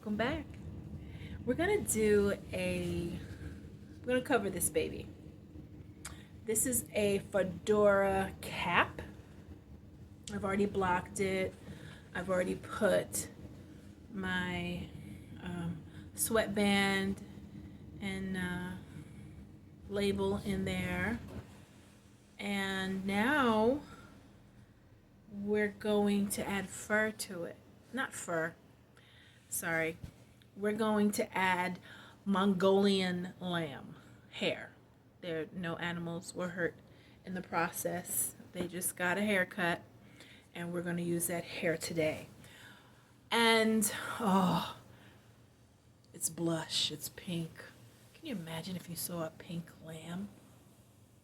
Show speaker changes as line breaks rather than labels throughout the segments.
welcome back. We're gonna do a, we're gonna cover this baby. This is a Fedora cap. I've already blocked it. I've already put my sweatband and label in there. And now we're going to add fur to it. Not fur, sorry. We're going to add Mongolian lamb hair. No animals were hurt in the process. They just got a haircut, and we're going to use that hair today. And oh, it's blush, it's pink. Can you imagine if you saw a pink lamb?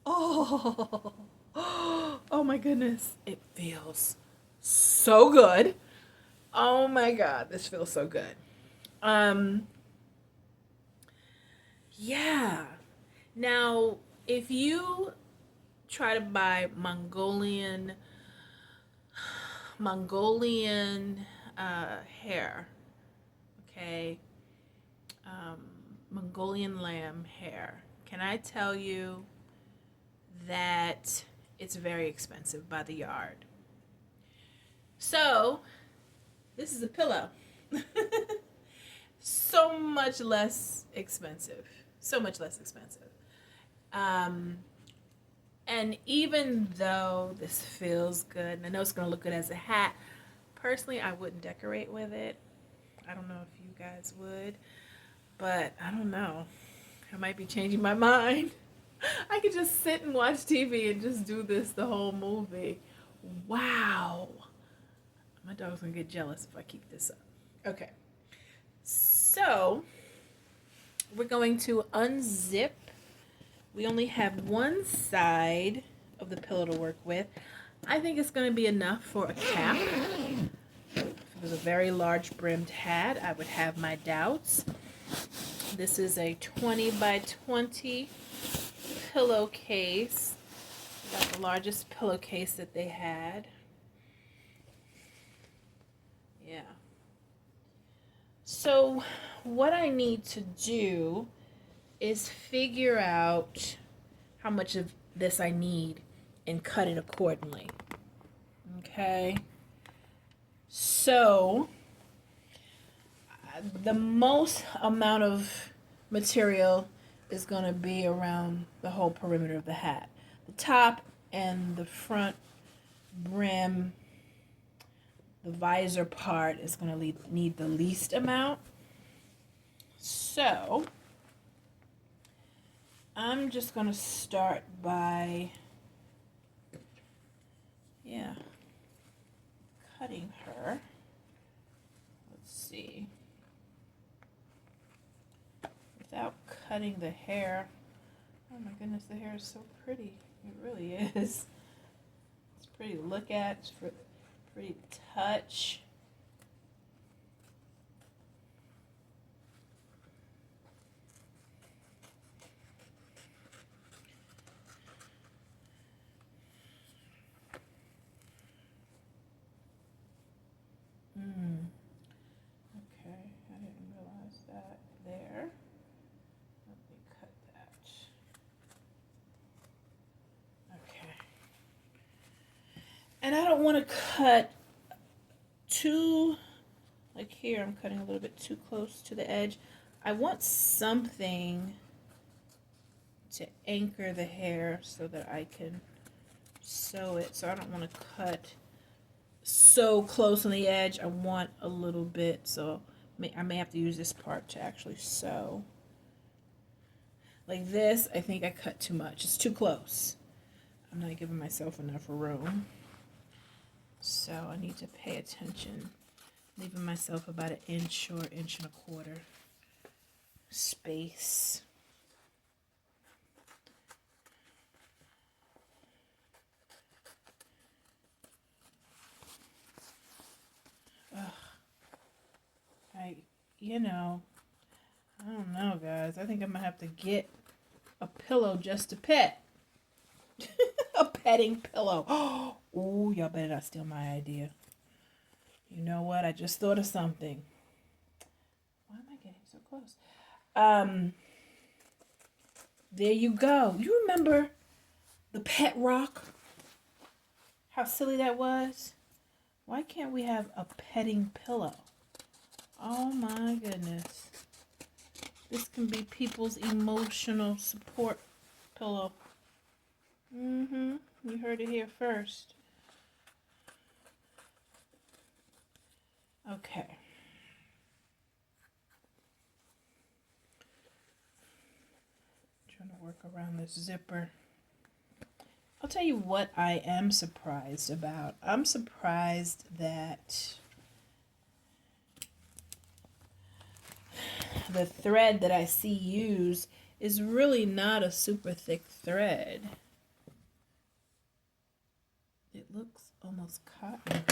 Oh, oh my goodness. It feels so good. Oh my God, this feels so good. Yeah. Now, if you try to buy Mongolian hair, okay, Mongolian lamb hair, can I tell you that it's very expensive by the yard? So, this is a pillow. So much less expensive. So much less expensive. And even though this feels good, and I know it's going to look good as a hat, personally, I wouldn't decorate with it. I don't know if you guys would, but I don't know. I might be changing my mind. I could just sit and watch TV and just do this the whole movie. Wow. My dog's going to get jealous if I keep this up. Okay. So, we're going to unzip. We only have one side of the pillow to work with. I think it's going to be enough for a cap. If it was a very large brimmed hat, I would have my doubts. This is a 20 by 20 pillowcase. Got the largest pillowcase that they had. Yeah. So what I need to do is figure out how much of this I need and cut it accordingly. Okay. So the most amount of material is going to be around the whole perimeter of the hat. The top and the front brim, the visor part is going to need the least amount. So I'm just going to start by, cutting her. Let's see. Without cutting the hair. Oh my goodness, the hair is so pretty. It really is. It's pretty to look at. It's pretty to touch. Okay, I didn't realize that there. Let me cut that. Okay. And I don't want to cut too, like here, I'm cutting a little bit too close to the edge. I want something to anchor the hair so that I can sew it. So I don't want to cut so close on the edge. I want a little bit, so I may have to use this part to actually sew. Like this, I think I cut too much. It's too close. I'm not giving myself enough room. So I need to pay attention. Leaving myself about an inch or inch and a quarter space. I don't know, guys. I think I'm going to have to get a pillow just to pet. A petting pillow. Oh, y'all better not steal my idea. You know what? I just thought of something. close. There you go. You remember the pet rock? How silly that was? Why can't we have a petting pillow? Oh my goodness. This can be people's emotional support pillow. You heard it here first. Okay. Trying to work around this zipper. I'll tell you what I am surprised about. I'm surprised that the thread that I see used is really not a super thick thread. It looks almost cotton.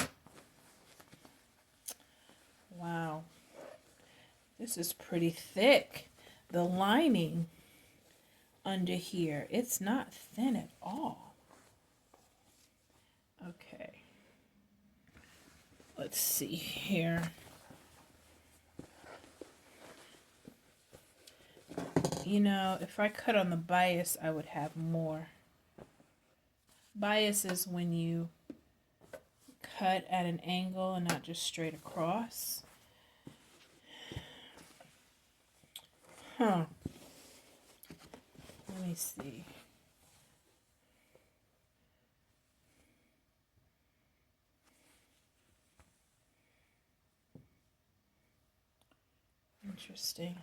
Wow. This is pretty thick. The lining under here, it's not thin at all. Okay. Let's see here. You know, if I cut on the bias, I would have more. Bias is when you cut at an angle and not just straight across. Let me see. Interesting.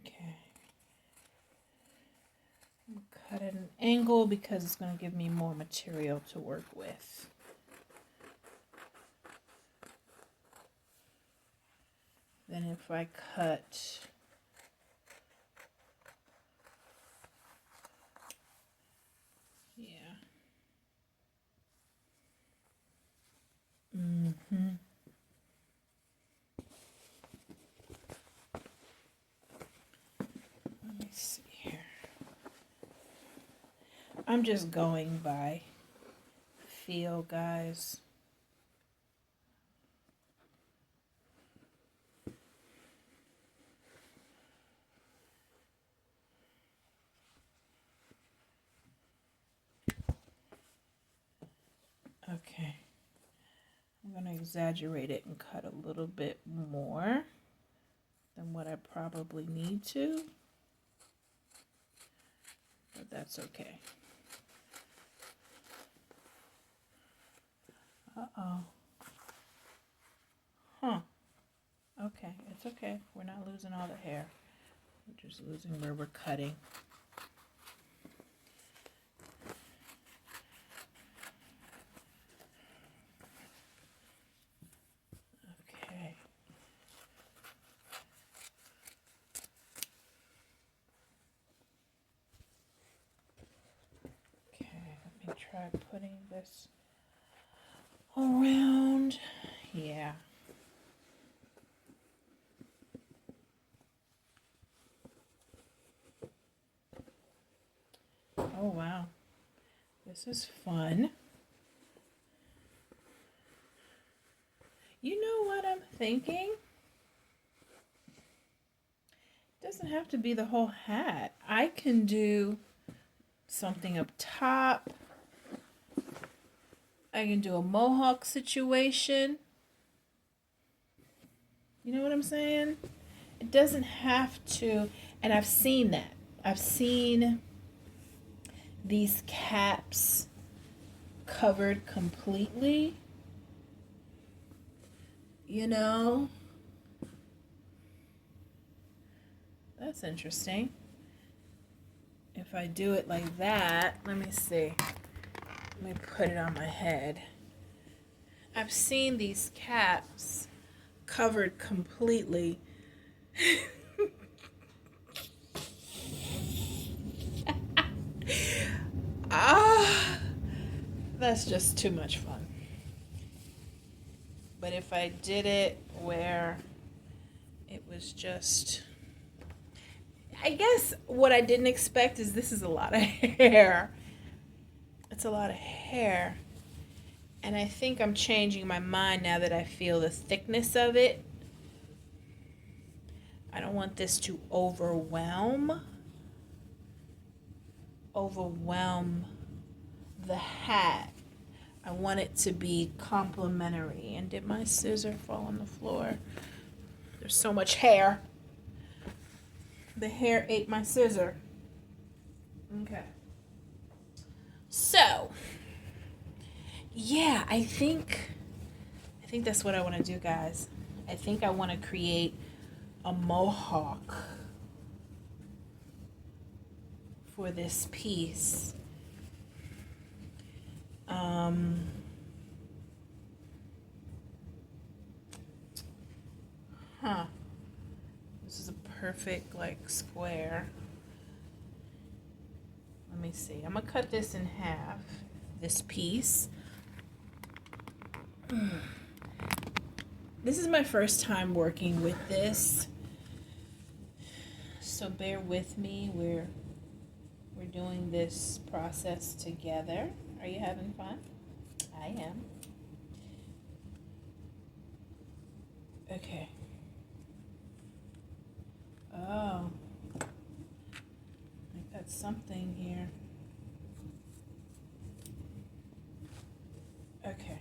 Okay. Cut at an angle because it's going to give me more material to work with. Then if I cut Let me see here. I'm just going by feel, guys. Okay. I'm going to exaggerate it and cut a little bit more than what I probably need to. But that's okay. Uh-oh. Okay, it's okay. We're not losing all the hair. We're just losing where we're cutting. Okay. Okay, let me try putting this around. Yeah. Oh, wow. This is fun. You know what I'm thinking? It doesn't have to be the whole hat. I can do something up top. I can do a mohawk situation. You know what I'm saying? It doesn't have to, and I've seen that. I've seen these caps covered completely. You know? That's interesting. If I do it like that, let me see. Let me put it on my head. I've seen these caps covered completely. That's just too much fun. But if I did it where it was just, I guess what I didn't expect is this is a lot of hair. It's a lot of hair. And I think I'm changing my mind now that I feel the thickness of it. I don't want this to overwhelm the hat. I want it to be complementary. And did my scissor fall on the floor? There's so much hair. The hair ate my scissor. Okay. So, yeah, I think that's what I want to do, guys. I think I want to create a mohawk for this piece. This is a perfect like square. Let me see. I'm gonna cut this in half, this piece. This is my first time working with this, so bear with me. We're doing this process together. Are you having fun? I am. Okay. Oh, I got something here. Okay.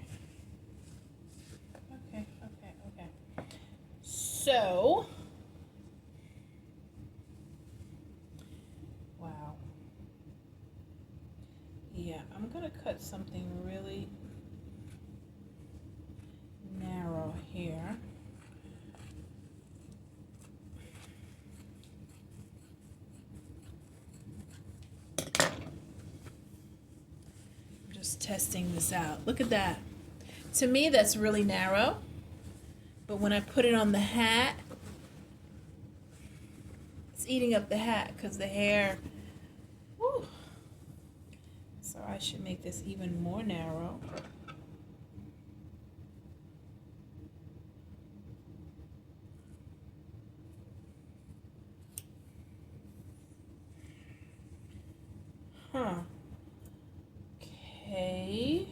So, wow. Yeah, I'm gonna cut something really narrow here. I'm just testing this out. Look at that. To me, that's really narrow. But when I put it on the hat, it's eating up the hat because the hair, whew. So I should make this even more narrow. Okay.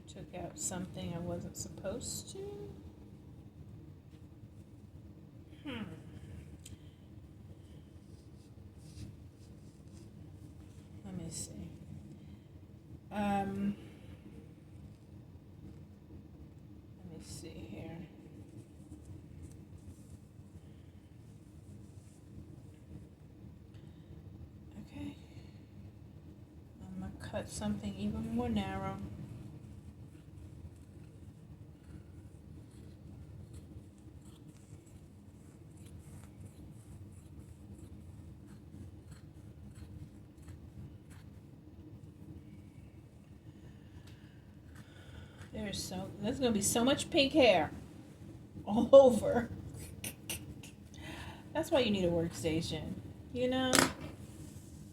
Took out something I wasn't supposed to. Let me see. Let me see here. Okay. I'm gonna cut something even more narrow. There's gonna be so much pink hair all over. That's why you need a workstation, you know?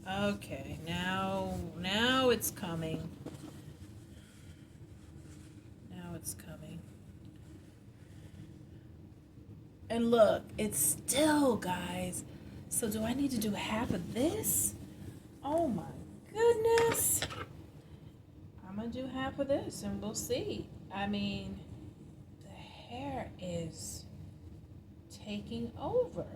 Okay, now it's coming. Now it's coming. And look, it's still, guys. So do I need to do half of this? Oh my goodness. I'm gonna do half of this and we'll see. I mean, the hair is taking over.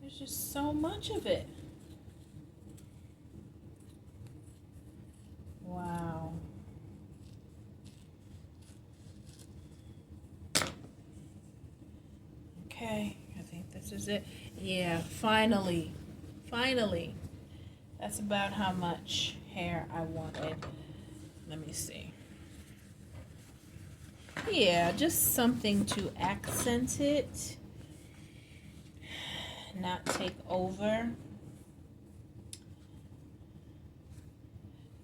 There's just so much of it. Wow. Okay, I think this is it. Yeah, finally. That's about how much hair I wanted. Let me see. Yeah, just something to accent it, not take over.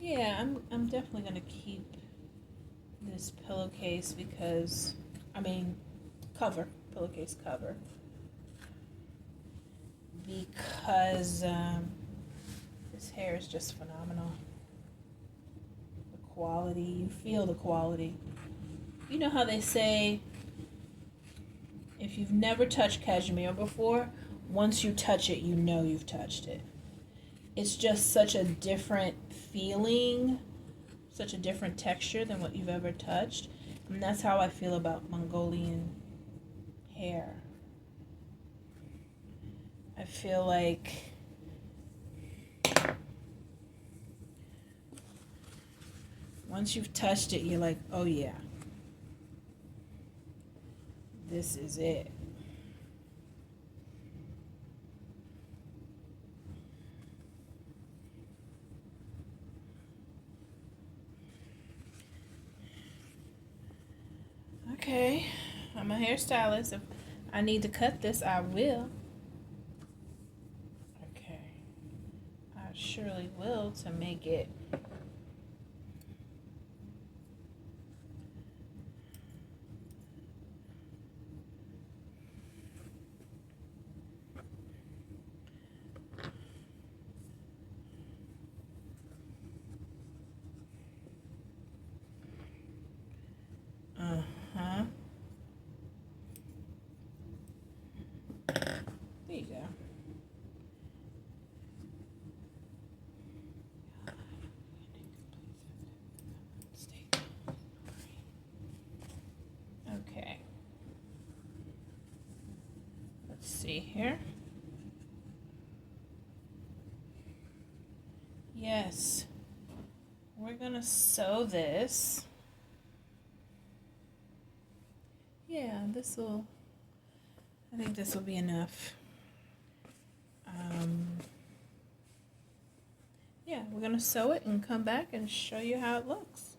Yeah, I'm definitely gonna keep this pillowcase because, I mean, pillowcase cover, because this hair is just phenomenal. The quality, you feel the quality. You know how they say, if you've never touched cashmere before, once you touch it, you know you've touched it. It's just such a different feeling, such a different texture than what you've ever touched. And that's how I feel about Mongolian hair. I feel like once you've touched it, you're like, oh yeah, this is it. Okay, I'm a hairstylist. If I need to cut this, I will. Okay, I surely will, to make it there you go. Okay. Let's see here. Yes. We're gonna sew this. Yeah, I think this will be enough. Yeah, we're gonna sew it and come back and show you how it looks.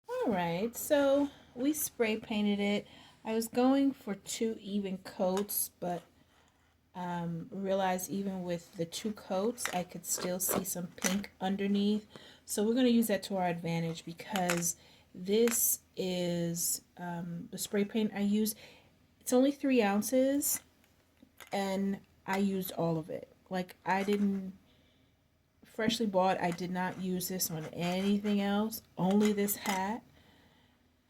All right, so we spray painted it. I was going for 2 even coats, but realized even with the 2 coats, I could still see some pink underneath. So we're gonna use that to our advantage, because this is the spray paint I use. It's only 3 ounces, and I used all of it. Like, I didn't, freshly bought, I did not use this on anything else, only this hat.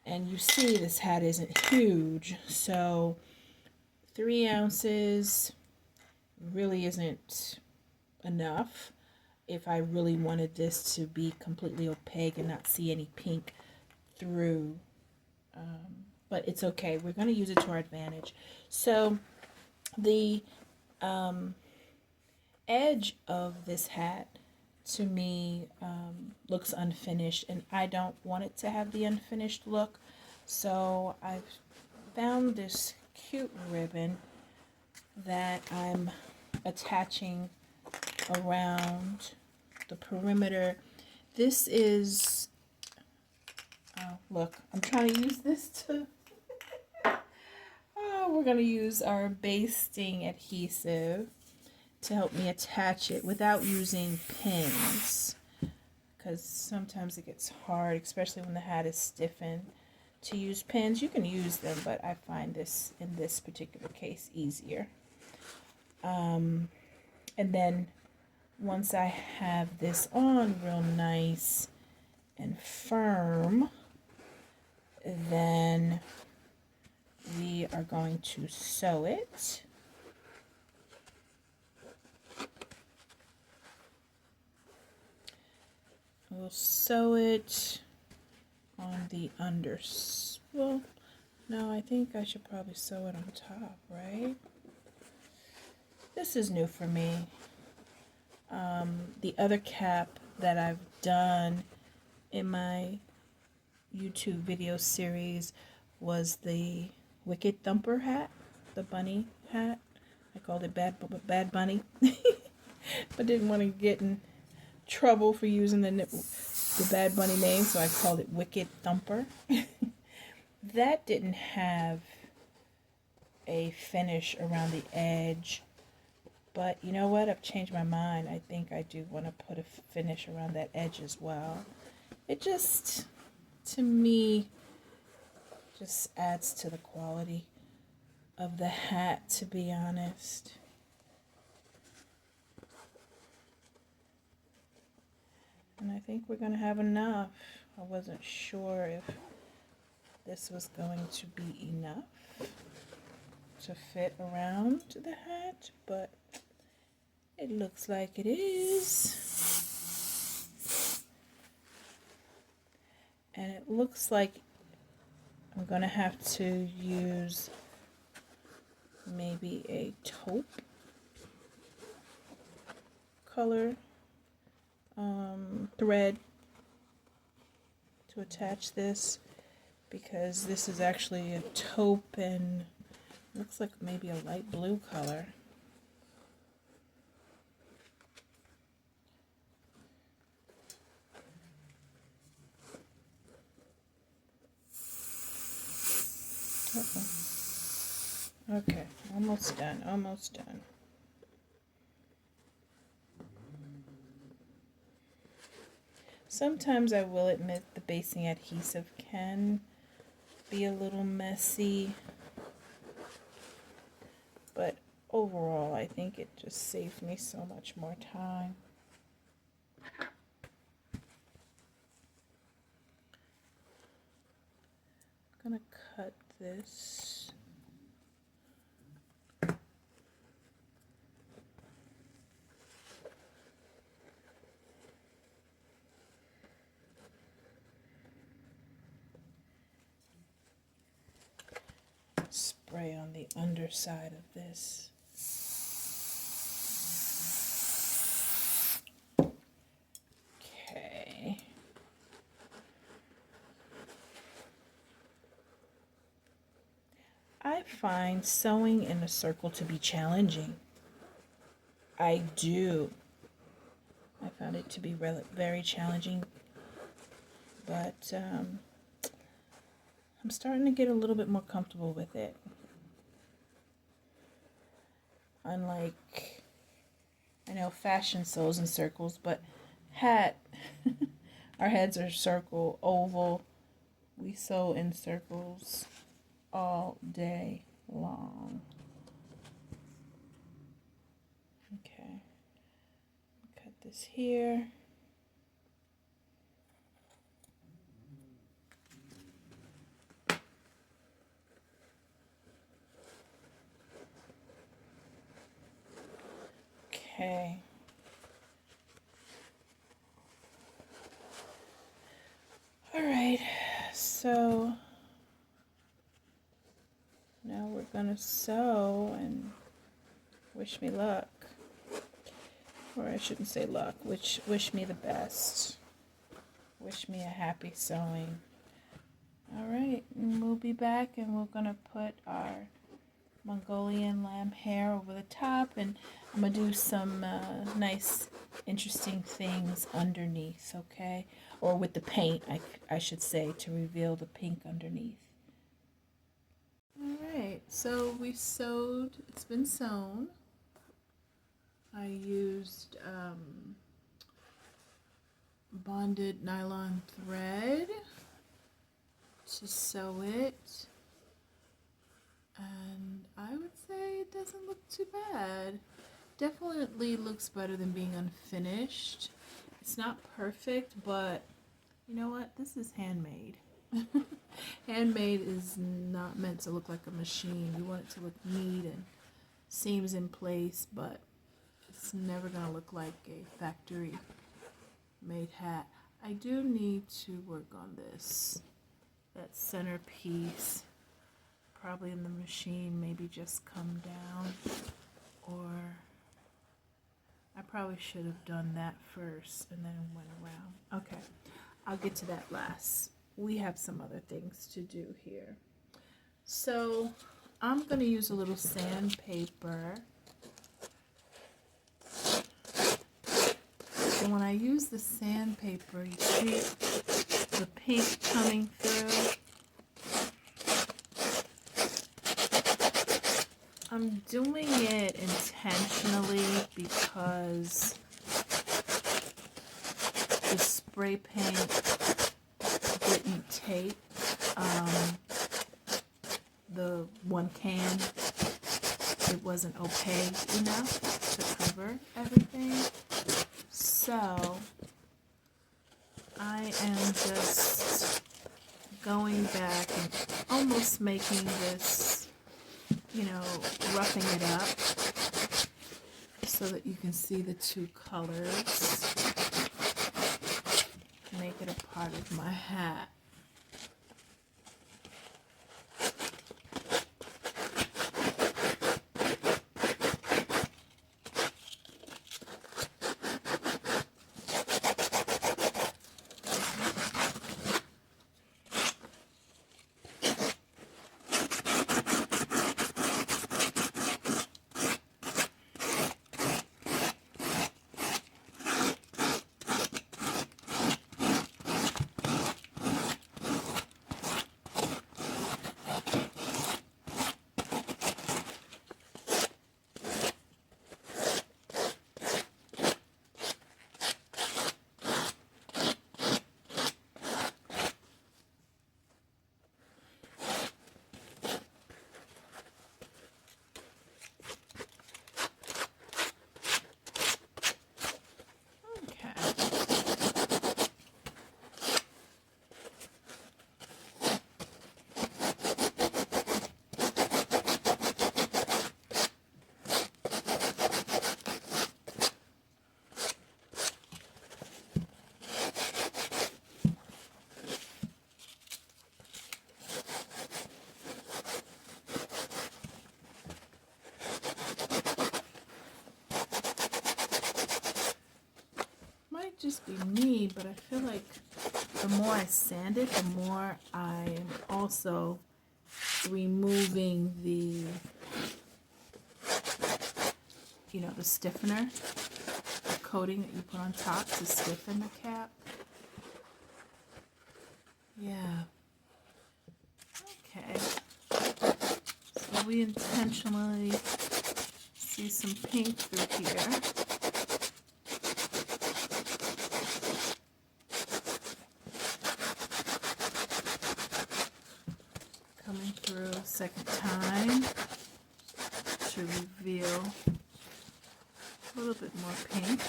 And you see this hat isn't huge, so 3 ounces really isn't enough if I really wanted this to be completely opaque and not see any pink through. But it's okay, we're going to use it to our advantage. So the edge of this hat, to me, looks unfinished, and I don't want it to have the unfinished look. So I've found this cute ribbon that I'm attaching around the perimeter. This is, oh look, I'm trying to use this to we're going to use our basting adhesive to help me attach it without using pins, because sometimes it gets hard, especially when the hat is stiffened, to use pins. You can use them, but I find this, in this particular case, easier. And then once I have this on real nice and firm, then we are going to sew it. We'll sew it on the well, no, I think I should probably sew it on top, right? This is new for me. The other cap that I've done in my YouTube video series was the Wicked Thumper hat, the bunny hat. I called it Bad Bunny, but didn't want to get in trouble for using the Bad Bunny name, so I called it Wicked Thumper. That didn't have a finish around the edge, but you know what? I've changed my mind. I think I do want to put a finish around that edge as well. It just, to me, just adds to the quality of the hat, to be honest. And I think we're going to have enough. I wasn't sure if this was going to be enough to fit around the hat, but it looks like it is. And it looks like I'm going to have to use maybe a taupe color thread to attach this, because this is actually a taupe and looks like maybe a light blue color. Okay, almost done, almost done. Sometimes I will admit the basting adhesive can be a little messy, but overall I think it just saved me so much more time. I'm gonna cut this. Spray on the underside of this. Okay. I find sewing in a circle to be challenging. I do. I found it to be very challenging, but I'm starting to get a little bit more comfortable with it. Unlike, I know fashion sews in circles, but hat, our heads are circle, oval. We sew in circles all day long. Okay, cut this here. Okay. All right, so now we're gonna sew and wish me luck. Or I shouldn't say luck, wish me the best. Wish me a happy sewing. All right, and we'll be back, and we're gonna put our Mongolian lamb hair over the top, and I'm gonna do some nice interesting things underneath, okay? Or with the paint, I should say, to reveal the pink underneath. Alright, so we sewed, it's been sewn. I used bonded nylon thread to sew it. And I would say it doesn't look too bad. Definitely looks better than being unfinished. It's not perfect, but you know what? This is handmade. Handmade is not meant to look like a machine. You want it to look neat and seams in place, but it's never going to look like a factory made hat. I do need to work on this. That center piece, probably in the machine, maybe just come down, or I probably should have done that first and then went around. Okay, I'll get to that last. We have some other things to do here. So I'm going to use a little sandpaper. And when I use the sandpaper, you see the pink coming through. I'm doing it intentionally because the spray paint didn't tape the one can it wasn't opaque enough to cover everything. So I am just going back and almost making this, you know, roughing it up so that you can see the two colors. Make it a part of my hat. Just be me, but I feel like the more I sand it, the more I'm also removing the, you know, the stiffener, the coating that you put on top to stiffen the cap. Yeah. Okay. So we intentionally see some pink through here. Coming through a second time to reveal a little bit more pink.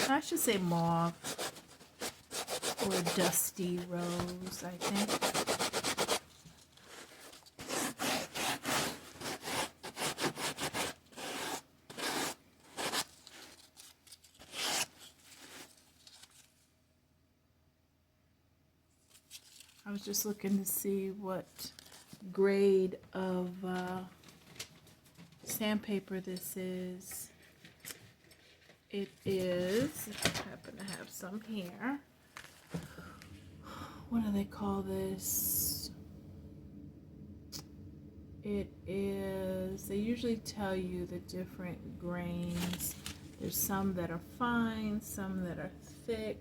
I should say mauve or dusty rose, I think. I was just looking to see what grade of sandpaper this is. It is, I happen to have some here. What do they call this? It is, they usually tell you the different grains. There's some that are fine, some that are thick,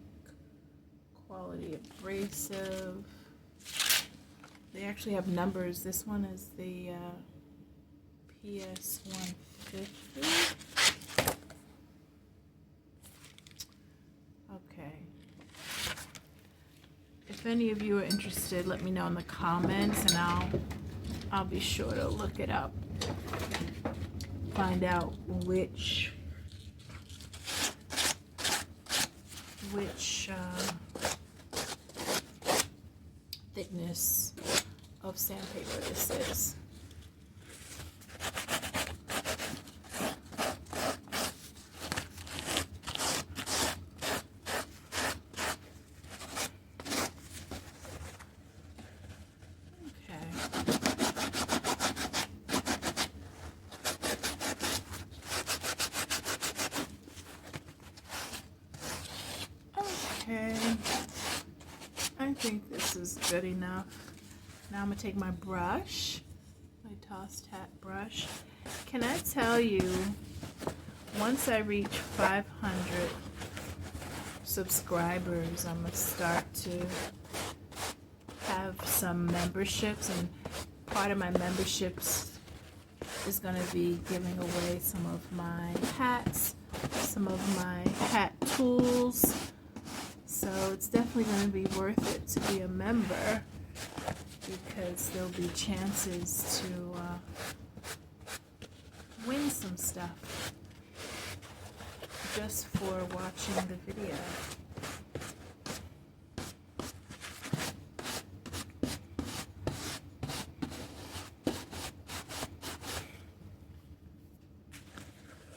quality abrasive. They actually have numbers. This one is the PS 150. Okay. If any of you are interested, let me know in the comments, and I'll be sure to look it up. Find out which thickness of sandpaper this is. Okay, I think this is good enough. Now I'm going to take my brush, my tossed hat brush. Can I tell you, once I reach 500 subscribers, I'm going to start to have some memberships, and part of my memberships is going to be giving away some of my hats, some of my hat tools. So it's definitely going to be worth it to be a member, because there'll be chances to win some stuff just for watching the video.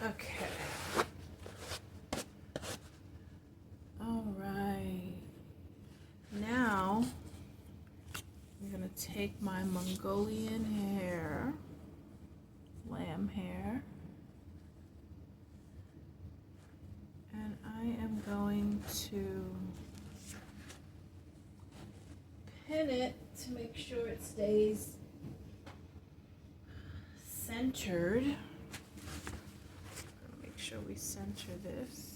Okay. All right. Now I'm going to take my Mongolian hair, lamb hair, and I am going to pin it to make sure it stays centered. Make sure we center this.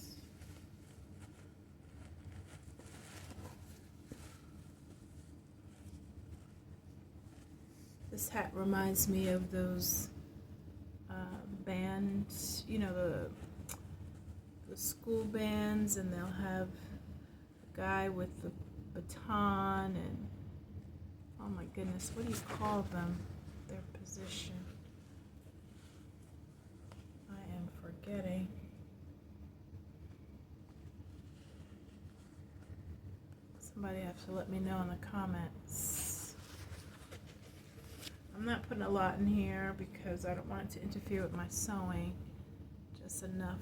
This hat reminds me of those bands, you know, the school bands, and they'll have a guy with the baton and, oh my goodness, what do you call them? Their position. I am forgetting. Somebody have to let me know in the comments. I'm not putting a lot in here because I don't want it to interfere with my sewing. Just enough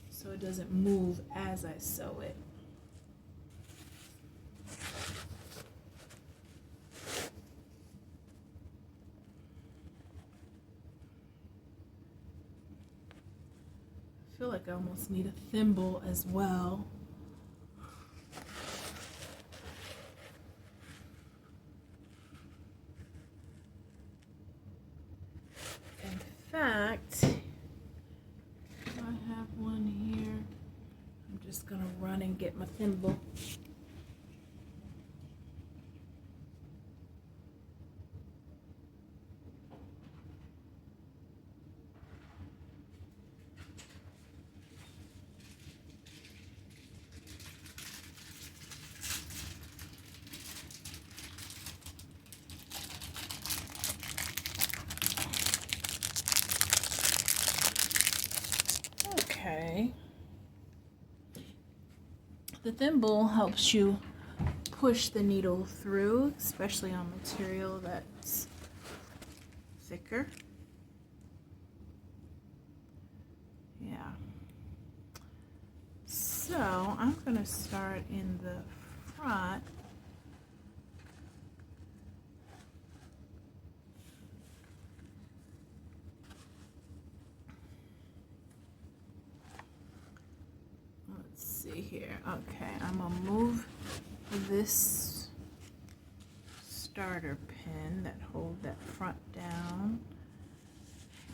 so it doesn't move as I sew it. I feel like I almost need a thimble as well. In fact, I have one here. I'm just gonna run and get my thimble. Okay. The thimble helps you push the needle through, especially on material that's thicker. Yeah. So I'm going to start in the front. Here. Okay, I'm gonna move this starter pin that hold that front down,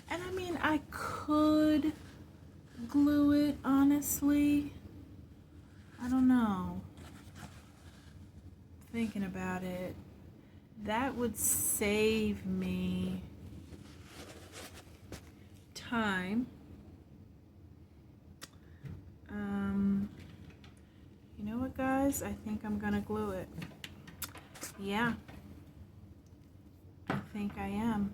and I mean I could glue it, honestly. I don't know, thinking about it, that would save me time. You know what, guys? I think I'm gonna glue it. Yeah, I think I am.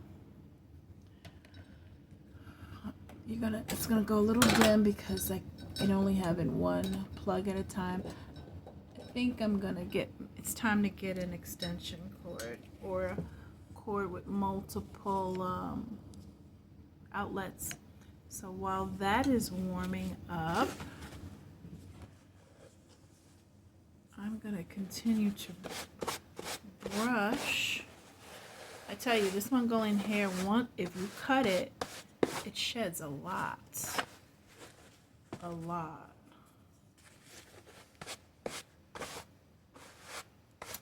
It's gonna go a little dim because I can only have in one plug at a time. I think it's time to get an extension cord or a cord with multiple outlets. So while that is warming up, I'm going to continue to brush. I tell you, this Mongolian hair, if you cut it, it sheds a lot. A lot.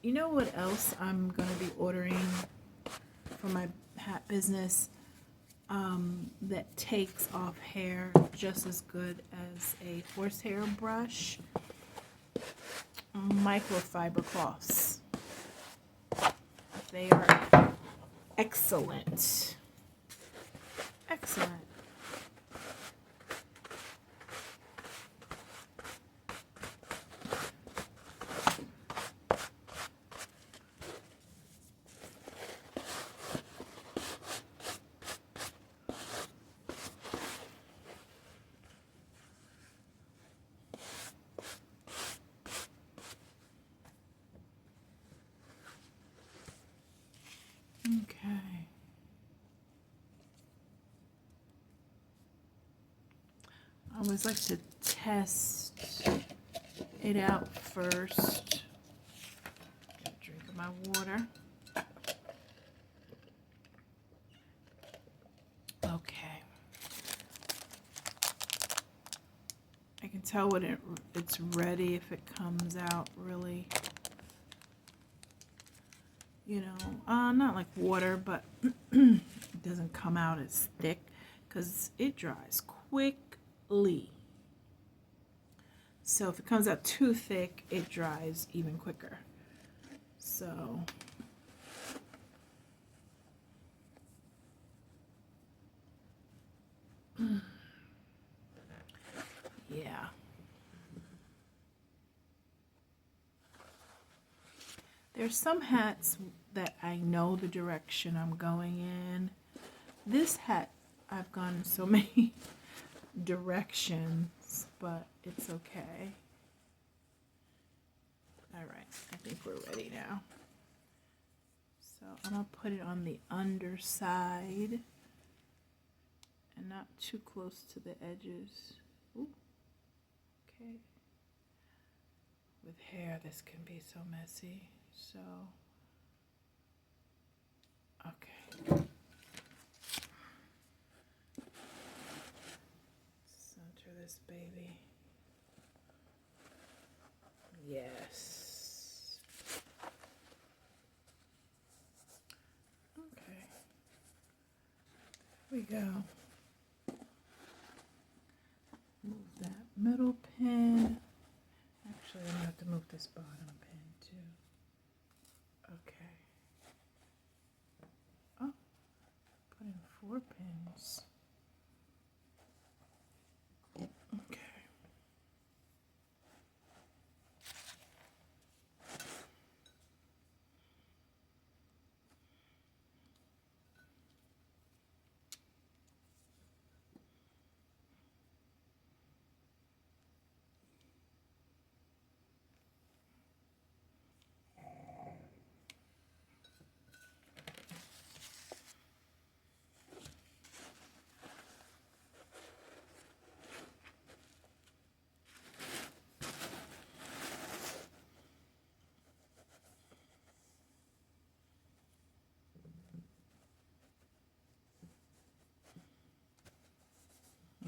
You know what else I'm going to be ordering for my hat business that takes off hair just as good as a horsehair brush? Microfiber cloths. They are excellent. Excellent. Okay. I always like to test it out first. Get a drink of my water. Okay. I can tell when it's ready if it comes out really, you know, not like water, but it doesn't come out as thick because it dries quickly. So if it comes out too thick, it dries even quicker. So yeah. There's some hats that I know the direction I'm going in. This hat, I've gone in so many directions, but it's okay. All right, I think we're ready now. So I'm gonna put it on the underside and not too close to the edges. Ooh, okay. With hair, this can be so messy. So, okay. Center this baby. Yes. Okay. Here we go. Move that middle pin. Actually, I'm gonna have to move this bottom pin too. Okay. Oh, put in 4 pins. Okay.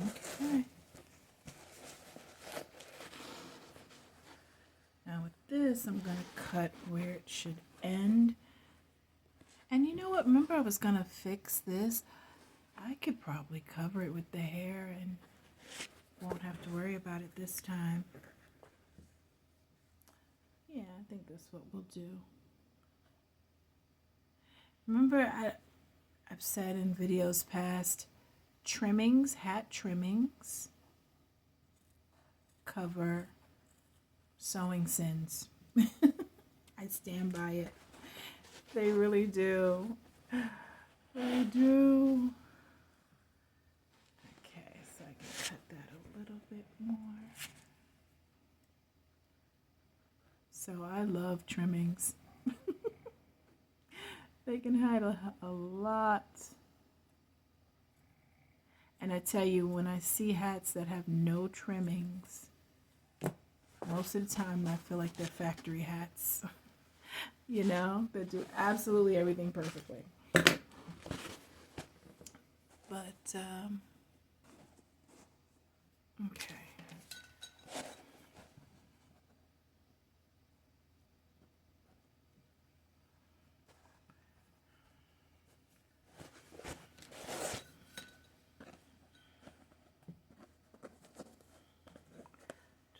Okay. Now with this, I'm going to cut where it should end. And you know what? Remember I was going to fix this? I could probably cover it with the hair and won't have to worry about it this time. Yeah, I think that's what we'll do. Remember I've said in videos past, trimmings, hat trimmings, cover sewing sins. I stand by it. They really do. They do. Okay, so I can cut that a little bit more. So I love trimmings. They can hide a lot. And I tell you, when I see hats that have no trimmings, most of the time I feel like they're factory hats. You know, that do absolutely everything perfectly. But, okay.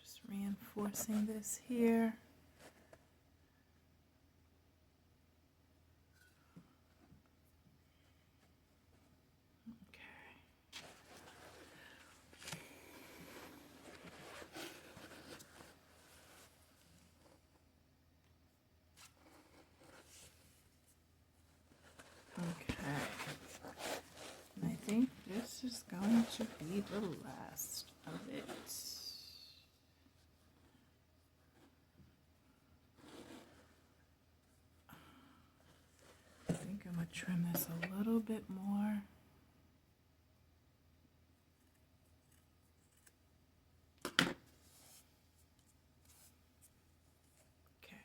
Just reinforcing this here. Okay. And I think this is going to be the last of it. I think I'm going to trim this a little bit more. Okay.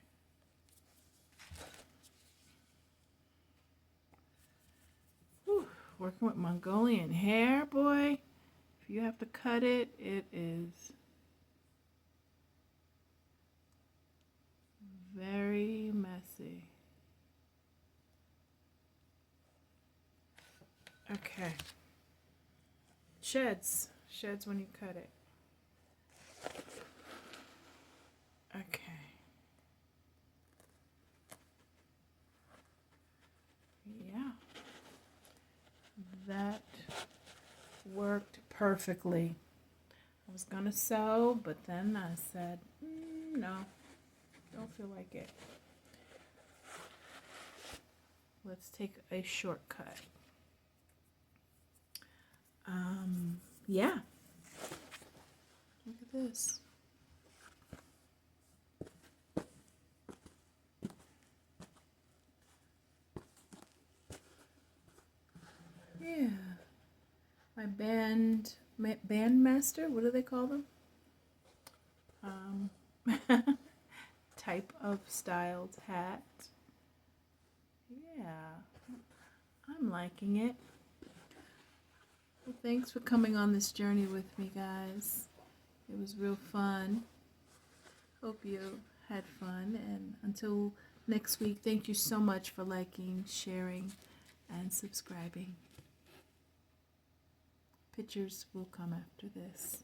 Whew. Working with Mongolian hair, boy. If you have to cut it, it is very messy. Okay. Sheds when you cut it. Okay. Yeah. That worked perfectly. I was gonna sew, but then I said, no, don't feel like it. Let's take a shortcut. Yeah. Look at this. Yeah. My bandmaster, what do they call them? Type of styled hat. Yeah. I'm liking it. Well, thanks for coming on this journey with me, guys. It was real fun. Hope you had fun. And until next week, thank you so much for liking, sharing, and subscribing. Pictures will come after this.